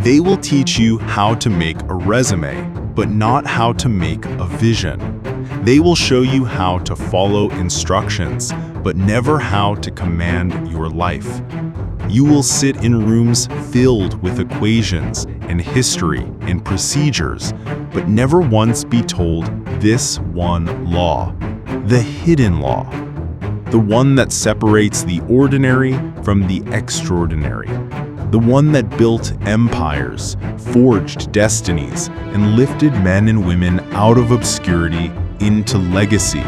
They will teach you how to make a resume, but not how to make a vision. They will show you how to follow instructions, but never how to command your life. You will sit in rooms filled with equations and history and procedures, but never once be told this one law, the hidden law, the one that separates the ordinary from the extraordinary, the one that built empires, forged destinies, and lifted men and women out of obscurity into legacy.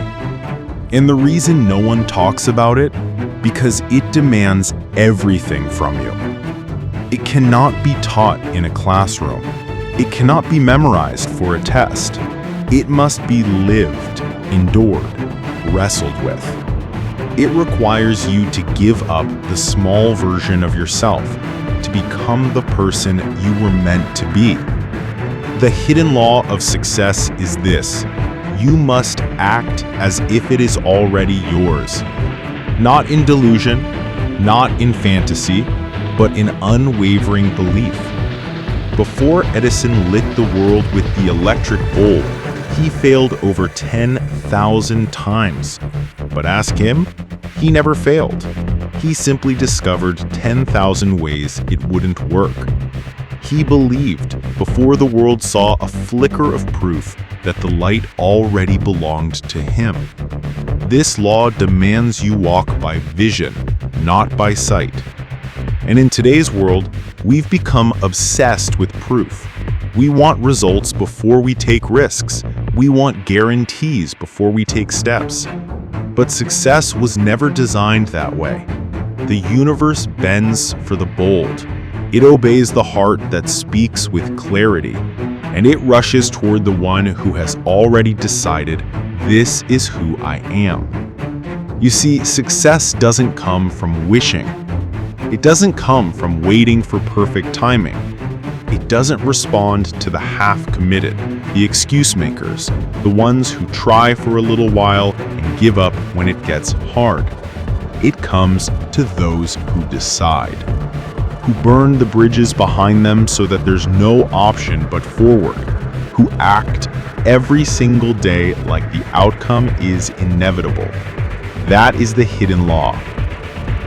And the reason no one talks about it, because it demands everything from you. It cannot be taught in a classroom. It cannot be memorized for a test. It must be lived, endured, wrestled with. It requires you to give up the small version of yourself to become the person you were meant to be. The hidden law of success is this: you must act as if it is already yours. Not in delusion, not in fantasy, but in unwavering belief. Before Edison lit the world with the electric bulb, he failed over 10,000 times. But ask him, he never failed. He simply discovered 10,000 ways it wouldn't work. He believed before the world saw a flicker of proof that the light already belonged to him. This law demands you walk by vision, not by sight. And in today's world, we've become obsessed with proof. We want results before we take risks. We want guarantees before we take steps. But success was never designed that way. The universe bends for the bold. It obeys the heart that speaks with clarity, and it rushes toward the one who has already decided, this is who I am. You see, success doesn't come from wishing. It doesn't come from waiting for perfect timing. It doesn't respond to the half-committed, the excuse makers, the ones who try for a little while and give up when it gets hard. It comes to those who decide, who burn the bridges behind them so that there's no option but forward, who act every single day like the outcome is inevitable. That is the hidden law.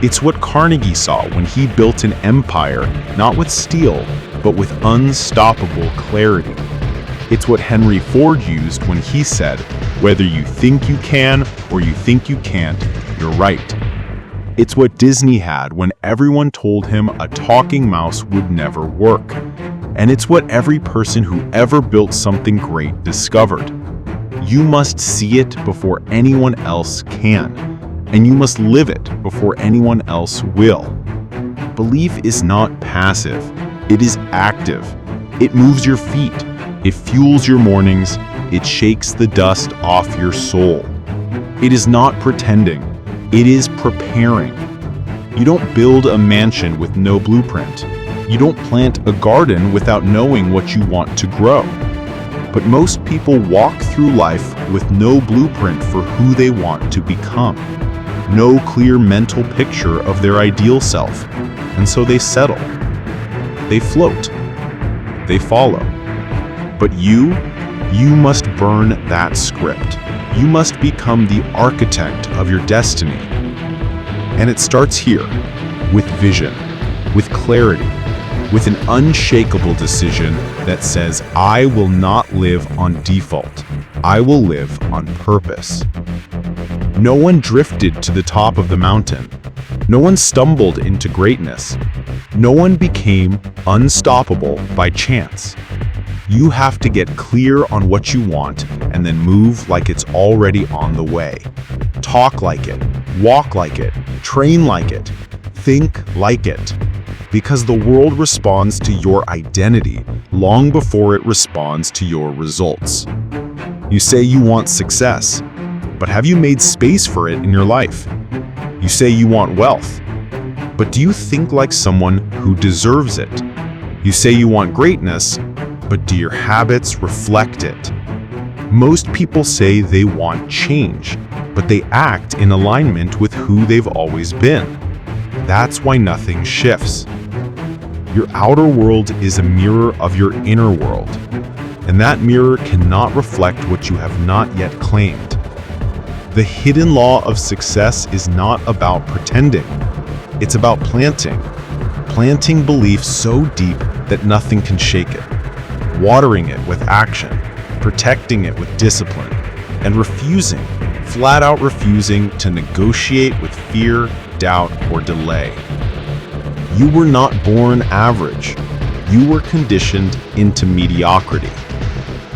It's what Carnegie saw when he built an empire, not with steel, but with unstoppable clarity. It's what Henry Ford used when he said, whether you think you can or you think you can't, you're right. It's what Disney had when everyone told him a talking mouse would never work. And it's what every person who ever built something great discovered. You must see it before anyone else can, and you must live it before anyone else will. Belief is not passive, it is active. It moves your feet, it fuels your mornings, it shakes the dust off your soul. It is not pretending, it is preparing. You don't build a mansion with no blueprint. You don't plant a garden without knowing what you want to grow. But most people walk through life with no blueprint for who they want to become. No clear mental picture of their ideal self. And so they settle. They float. They follow. But you must burn that script. You must become the architect of your destiny. And it starts here, with vision, with clarity, with an unshakable decision that says, I will not live on default. I will live on purpose. No one drifted to the top of the mountain. No one stumbled into greatness. No one became unstoppable by chance. You have to get clear on what you want and then move like it's already on the way. Talk like it, walk like it, train like it, think like it. Because the world responds to your identity long before it responds to your results. You say you want success, but have you made space for it in your life? You say you want wealth, but do you think like someone who deserves it? You say you want greatness, but do your habits reflect it? Most people say they want change, but they act in alignment with who they've always been. That's why nothing shifts. Your outer world is a mirror of your inner world, and that mirror cannot reflect what you have not yet claimed. The hidden law of success is not about pretending. It's about planting belief so deep that nothing can shake it, watering it with action, protecting it with discipline, and flat out refusing to negotiate with fear, doubt, or delay. You were not born average. You were conditioned into mediocrity.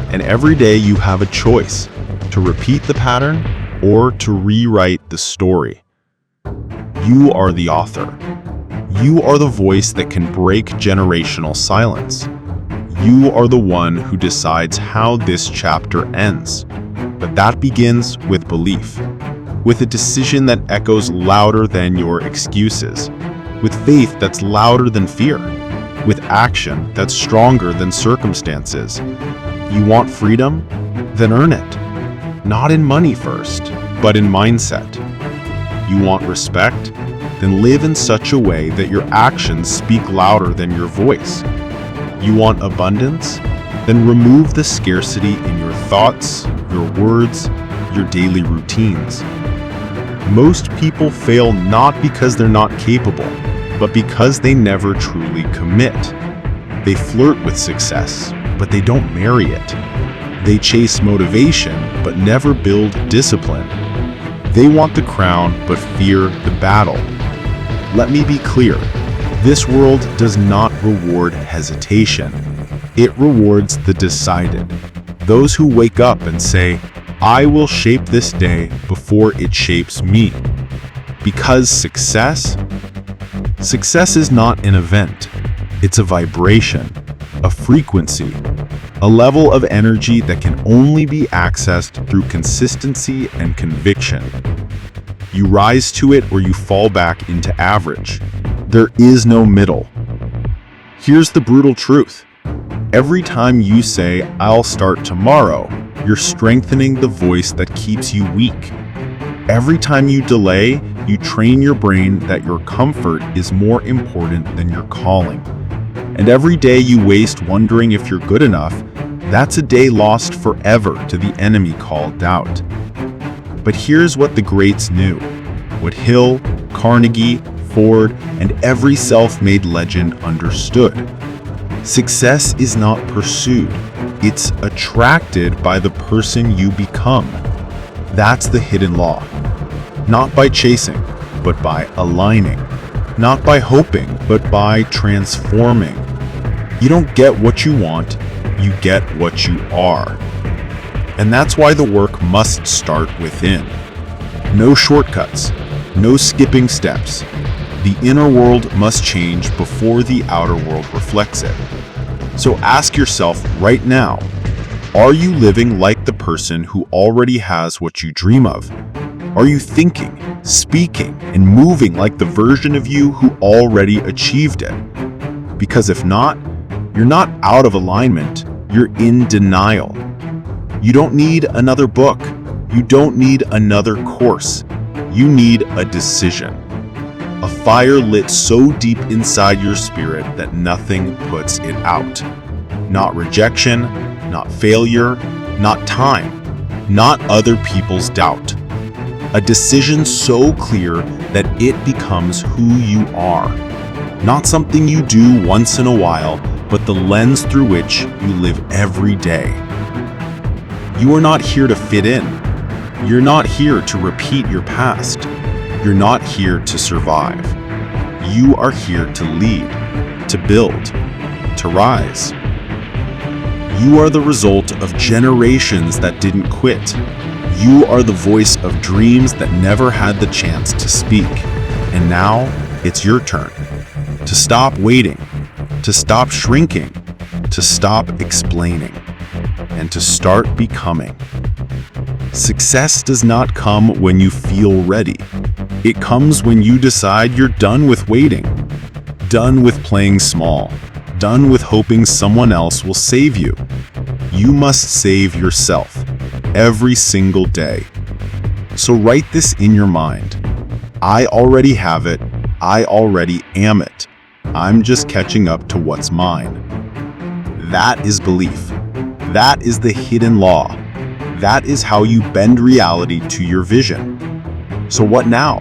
And every day you have a choice to repeat the pattern or to rewrite the story. You are the author. You are the voice that can break generational silence. You are the one who decides how this chapter ends. But that begins with belief, with a decision that echoes louder than your excuses, with faith that's louder than fear, with action that's stronger than circumstances. You want freedom? Then earn it. Not in money first, but in mindset. You want respect? Then live in such a way that your actions speak louder than your voice. You want abundance? Then remove the scarcity in your thoughts, your words, your daily routines. Most people fail not because they're not capable, but because they never truly commit. They flirt with success, but they don't marry it. They chase motivation, but never build discipline. They want the crown, but fear the battle. Let me be clear. This world does not reward hesitation. It rewards the decided. Those who wake up and say, I will shape this day before it shapes me. Because success is not an event. It's a vibration, a frequency, a level of energy that can only be accessed through consistency and conviction. You rise to it or you fall back into average. There is no middle. Here's the brutal truth. Every time you say, I'll start tomorrow, you're strengthening the voice that keeps you weak. Every time you delay, you train your brain that your comfort is more important than your calling. And every day you waste wondering if you're good enough, that's a day lost forever to the enemy called doubt. But here's what the greats knew, what Hill, Carnegie, Ford, and every self-made legend understood. Success is not pursued, it's attracted by the person you become. That's the hidden law. Not by chasing, but by aligning. Not by hoping, but by transforming. You don't get what you want, you get what you are. And that's why the work must start within. No shortcuts, no skipping steps. The inner world must change before the outer world reflects it. So ask yourself right now, are you living like the person who already has what you dream of? Are you thinking, speaking, and moving like the version of you who already achieved it? Because if not, you're not out of alignment, you're in denial. You don't need another book. You don't need another course. You need a decision. A fire lit so deep inside your spirit that nothing puts it out. Not rejection, not failure, not time, not other people's doubt. A decision so clear that it becomes who you are. Not something you do once in a while, but the lens through which you live every day. You are not here to fit in. You're not here to repeat your past. You're not here to survive. You are here to lead, to build, to rise. You are the result of generations that didn't quit. You are the voice of dreams that never had the chance to speak. And now it's your turn to stop waiting, to stop shrinking, to stop explaining, and to start becoming. Success does not come when you feel ready. It comes when you decide you're done with waiting, done with playing small, done with hoping someone else will save you. You must save yourself every single day. So write this in your mind. I already have it. I already am it. I'm just catching up to what's mine. That is belief. That is the hidden law. That is how you bend reality to your vision. So what now?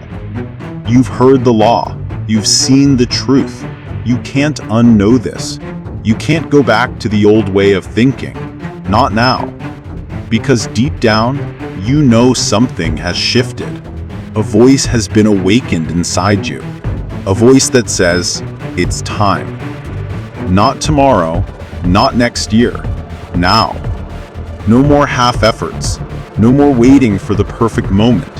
You've heard the law. You've seen the truth. You can't unknow this. You can't go back to the old way of thinking. Not now. Because deep down, you know something has shifted. A voice has been awakened inside you. A voice that says, it's time. Not tomorrow, not next year. Now. No more half efforts. No more waiting for the perfect moment.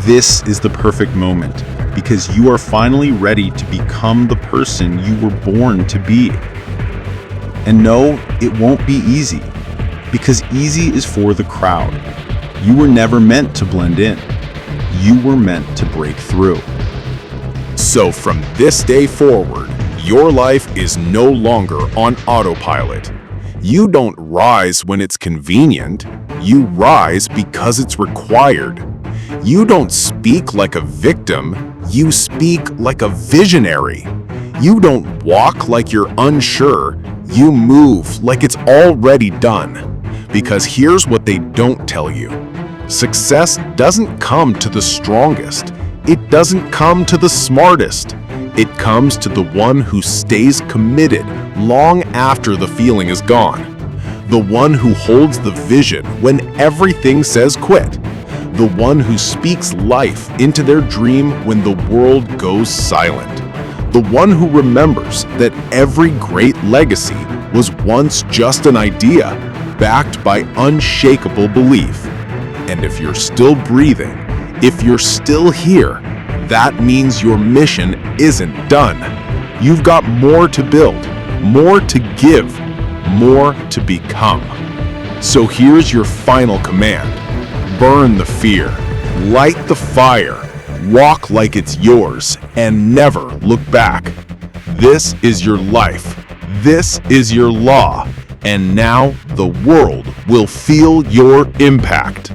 This is the perfect moment because you are finally ready to become the person you were born to be. And no, it won't be easy because easy is for the crowd. You were never meant to blend in. You were meant to break through. So from this day forward, your life is no longer on autopilot. You don't rise when it's convenient. You rise because it's required. You don't speak like a victim. You speak like a visionary. You don't walk like you're unsure. You move like it's already done. Because here's what they don't tell you. Success doesn't come to the strongest. It doesn't come to the smartest. It comes to the one who stays committed long after the feeling is gone. The one who holds the vision when everything says quit. The one who speaks life into their dream when the world goes silent. The one who remembers that every great legacy was once just an idea backed by unshakable belief. And if you're still breathing, if you're still here, that means your mission isn't done. You've got more to build, more to give, more to become. So here's your final command. Burn the fear, light the fire, walk like it's yours, and never look back. This is your life. This is your law. And now the world will feel your impact.